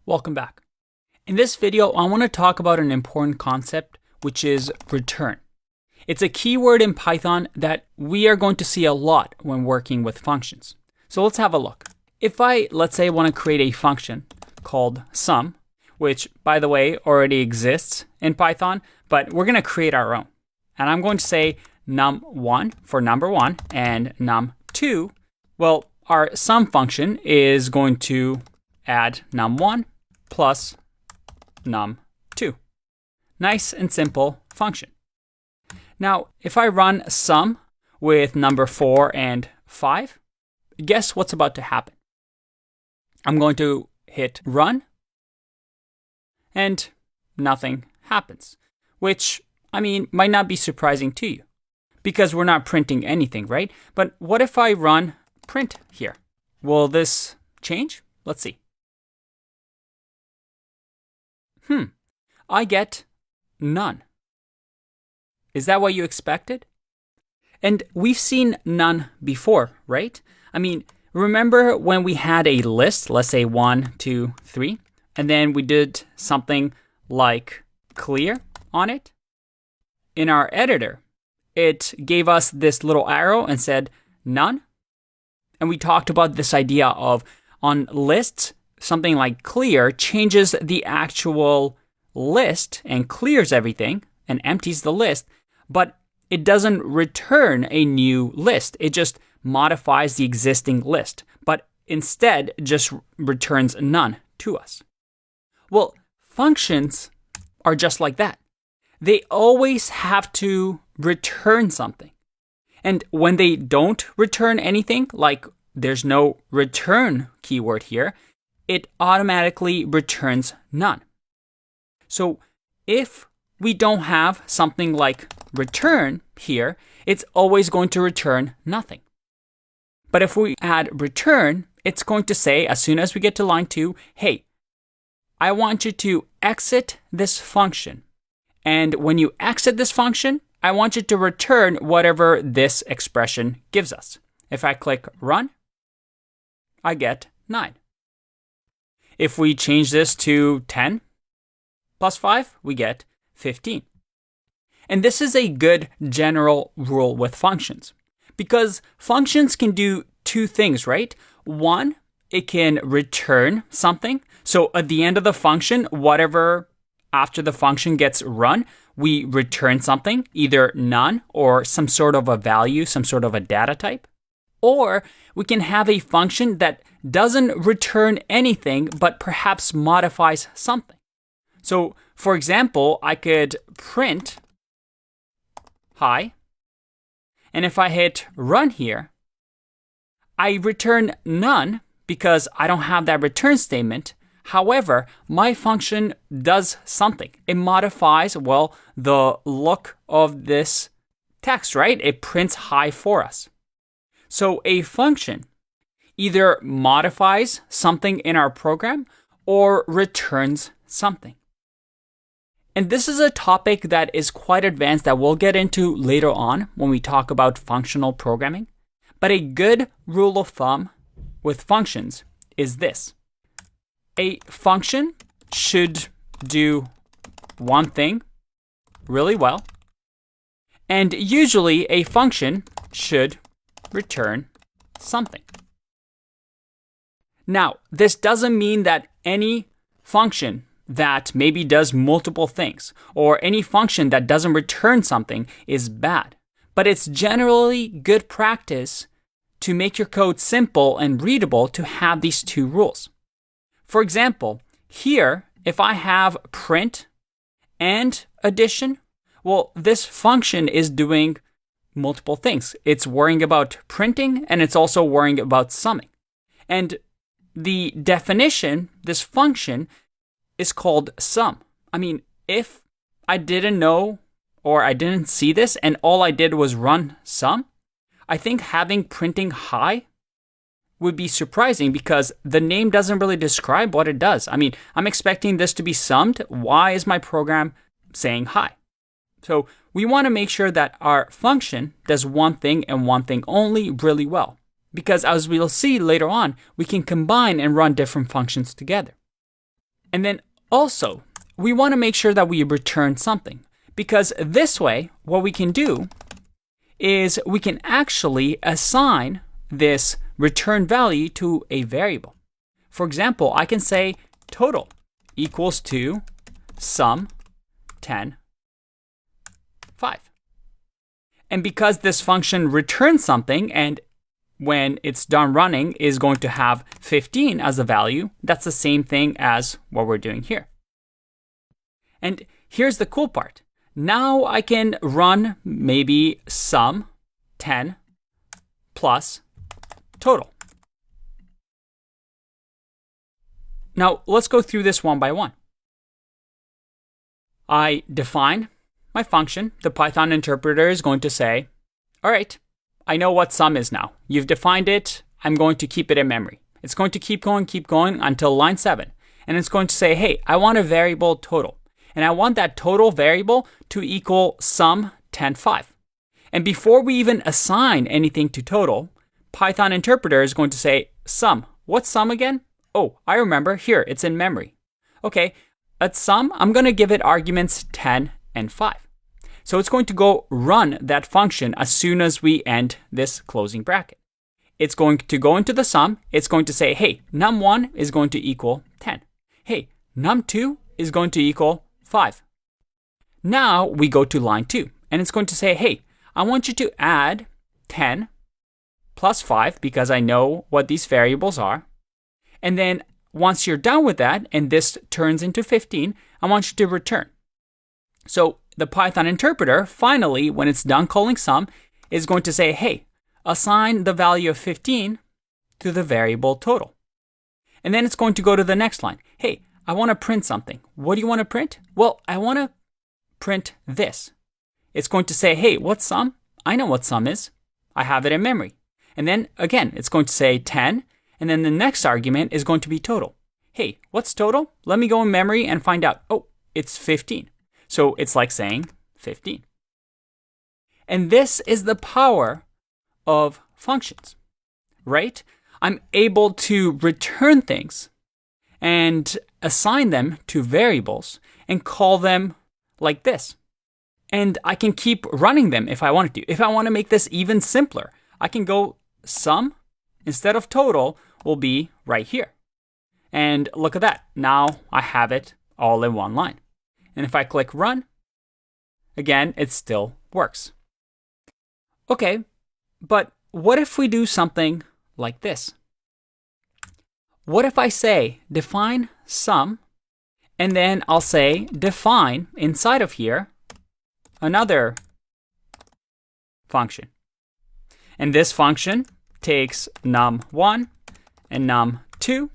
Welcome back. In this video, I want to talk about an important concept, which is return. It's a keyword in Python that we are going to see a lot when working with functions. So let's have a look. If let's say, want to create a function called sum, which, by the way, already exists in Python, but we're going to create our own. And I'm going to say num1 for number 1 and num2. Well, our sum function is going to add num1 plus num2. Nice and simple function. Now, if I run sum with number 4 and 5, guess what's about to happen? I'm going to hit run, and nothing happens, which, might not be surprising to you, because we're not printing anything, right? But what if I run print here? Will this change? Let's see. I get none. Is that what you expected? And we've seen none before, right? Remember when we had a list, let's say 1, 2, 3, and then we did something like clear on it? In our editor, it gave us this little arrow and said none. And we talked about this idea of on lists, something like clear changes the actual list and clears everything and empties the list, but it doesn't return a new list. It just modifies the existing list, but instead just returns none to us. Well, functions are just like that. They always have to return something. And when they don't return anything, like there's no return keyword here, it automatically returns none. So if we don't have something like return here, it's always going to return nothing. But if we add return, it's going to say, as soon as we get to line 2, hey, I want you to exit this function. And when you exit this function, I want you to return whatever this expression gives us. If I click run, I get 9. If we change this to 10 plus 5, we get 15. And this is a good general rule with functions, because functions can do two things, right? One, it can return something. So at the end of the function, whatever after the function gets run, we return something, either none or some sort of a value, some sort of a data type. Or we can have a function that doesn't return anything, but perhaps modifies something. So, for example, I could print hi, and if I hit run here, I return none because I don't have that return statement. However, my function does something. It modifies, the look of this text, right? It prints hi for us. So a function either modifies something in our program or returns something. And this is a topic that is quite advanced that we'll get into later on when we talk about functional programming. But a good rule of thumb with functions is this. A function should do one thing really well, and usually a function should return something. Now, this doesn't mean that any function that maybe does multiple things or any function that doesn't return something is bad, but it's generally good practice to make your code simple and readable to have these two rules. For example, here, if I have print and addition, this function is doing multiple things. It's worrying about printing, and it's also worrying about summing. And the definition, this function, is called sum. If I didn't know or I didn't see this and all I did was run sum, I think having printing hi would be surprising because the name doesn't really describe what it does. I'm expecting this to be summed. Why is my program saying hi? So we want to make sure that our function does one thing and one thing only really well. Because as we'll see later on, we can combine and run different functions together. And then also, we want to make sure that we return something, because this way, what we can do is we can actually assign this return value to a variable. For example, I can say total equals to sum 10, 5. And because this function returns something, and when it's done running is going to have 15 as a value, that's the same thing as what we're doing here. And here's the cool part. Now I can run maybe sum 10 plus total. Now let's go through this one by one. I define my function. The Python interpreter is going to say, all right, I know what sum is now. You've defined it. I'm going to keep it in memory. It's going to keep going until line 7. And it's going to say, hey, I want a variable total. And I want that total variable to equal sum 10, 5. And before we even assign anything to total, Python interpreter is going to say, sum. What's sum again? Oh, I remember. Here, it's in memory. Okay, at sum, I'm going to give it arguments 10 and 5. So it's going to go run that function as soon as we end this closing bracket. It's going to go into the sum. It's going to say, hey, num1 is going to equal 10. Hey, num2 is going to equal 5. Now we go to line 2, and it's going to say, hey, I want you to add 10 plus 5 because I know what these variables are. And then once you're done with that, and this turns into 15, I want you to return. So the Python interpreter, finally, when it's done calling sum, is going to say, hey, assign the value of 15 to the variable total. And then it's going to go to the next line. Hey, I want to print something. What do you want to print? Well, I want to print this. It's going to say, hey, what's sum? I know what sum is. I have it in memory. And then again, it's going to say 10. And then the next argument is going to be total. Hey, what's total? Let me go in memory and find out. Oh, it's 15. So it's like saying 15. And this is the power of functions, right? I'm able to return things and assign them to variables and call them like this. And I can keep running them if I wanted to. If I want to make this even simpler, I can go sum instead of total will be right here. And look at that. Now I have it all in one line. And if I click run, again, it still works. Okay, but what if we do something like this? What if I say define sum, and then I'll say define inside of here another function. And this function takes num1 and num2.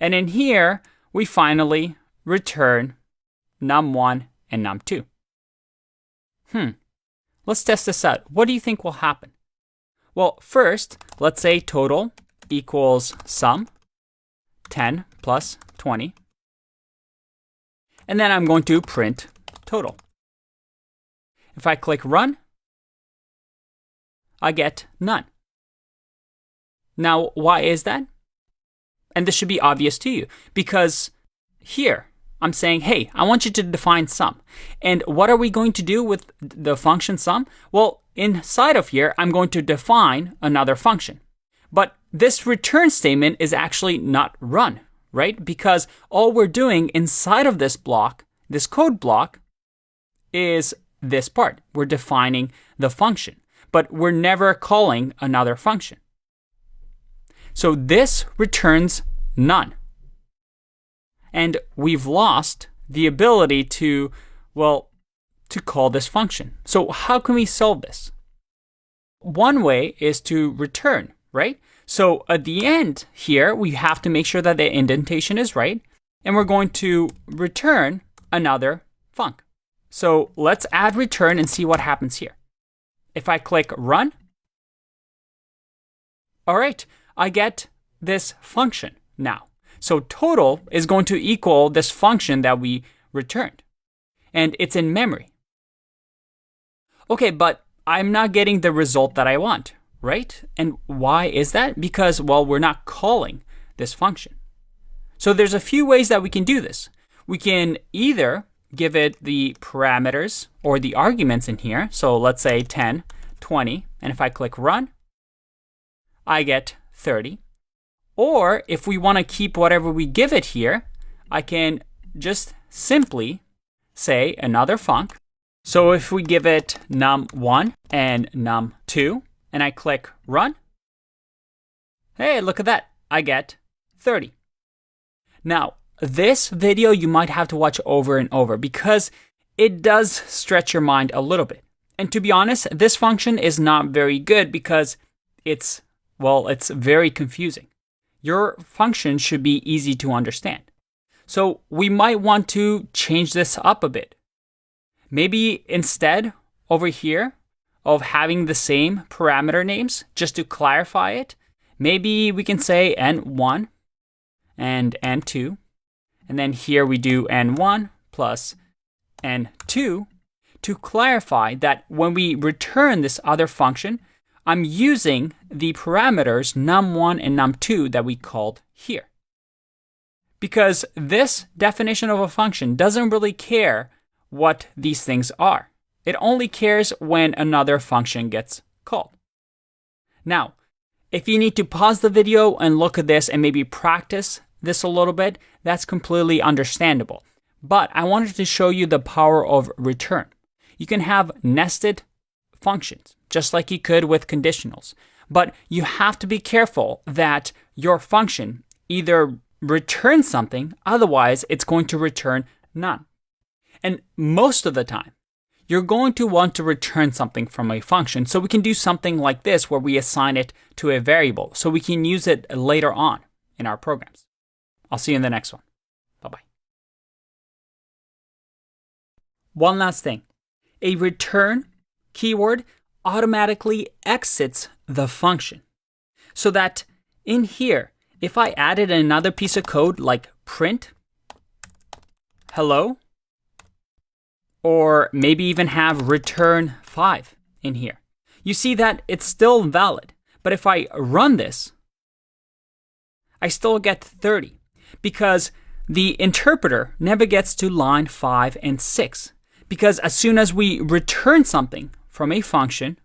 And in here, we finally return num1 and num2. Let's test this out. What do you think will happen? Well, first, let's say total equals sum 10 plus 20. And then I'm going to print total. If I click run, I get none. Now, why is that? And this should be obvious to you, because here I'm saying, hey, I want you to define sum. And what are we going to do with the function sum? Well, inside of here, I'm going to define another function. But this return statement is actually not run, right? Because all we're doing inside of this block, this code block, is this part. We're defining the function, but we're never calling another function. So this returns none. And we've lost the ability to call this function. So how can we solve this? One way is to return, right? So at the end here, we have to make sure that the indentation is right. And we're going to return another func. So let's add return and see what happens here. If I click run, all right, I get this function now. So total is going to equal this function that we returned. And it's in memory. Okay, but I'm not getting the result that I want, right? And why is that? Because, well, we're not calling this function. So there's a few ways that we can do this. We can either give it the parameters or the arguments in here. So let's say 10, 20, and if I click run, I get 30. Or if we want to keep whatever we give it here, I can just simply say another func. So if we give it num1 and num2, and I click run, hey, look at that, I get 30. Now, this video you might have to watch over and over because it does stretch your mind a little bit. And to be honest, this function is not very good because it's very confusing. Your function should be easy to understand. So we might want to change this up a bit. Maybe instead, over here, of having the same parameter names, just to clarify it, maybe we can say n1 and n2. And then here we do n1 plus n2 to clarify that when we return this other function, I'm using the parameters num1 and num2 that we called here. Because this definition of a function doesn't really care what these things are. It only cares when another function gets called. Now, if you need to pause the video and look at this and maybe practice this a little bit, that's completely understandable. But I wanted to show you the power of return. You can have nested functions, just like you could with conditionals. But you have to be careful that your function either returns something, otherwise it's going to return none. And most of the time, you're going to want to return something from a function. So we can do something like this where we assign it to a variable so we can use it later on in our programs. I'll see you in the next one. Bye-bye. One last thing. A return keyword automatically exits the function. So that in here, if I added another piece of code like print hello, or maybe even have return 5 in here, you see that it's still valid. But if I run this, I still get 30 because the interpreter never gets to line 5 and 6. Because as soon as we return something from a function,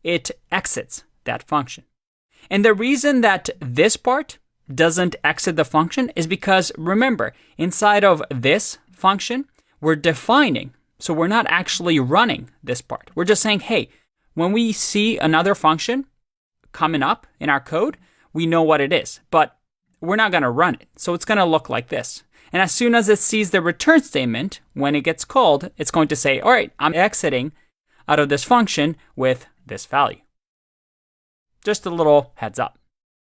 it exits that function. And the reason that this part doesn't exit the function is because, remember, inside of this function, we're defining. So we're not actually running this part. We're just saying, hey, when we see another function coming up in our code, we know what it is. But we're not going to run it. So it's going to look like this. And as soon as it sees the return statement, when it gets called, it's going to say, all right, I'm exiting out of this function with this value. Just a little heads up.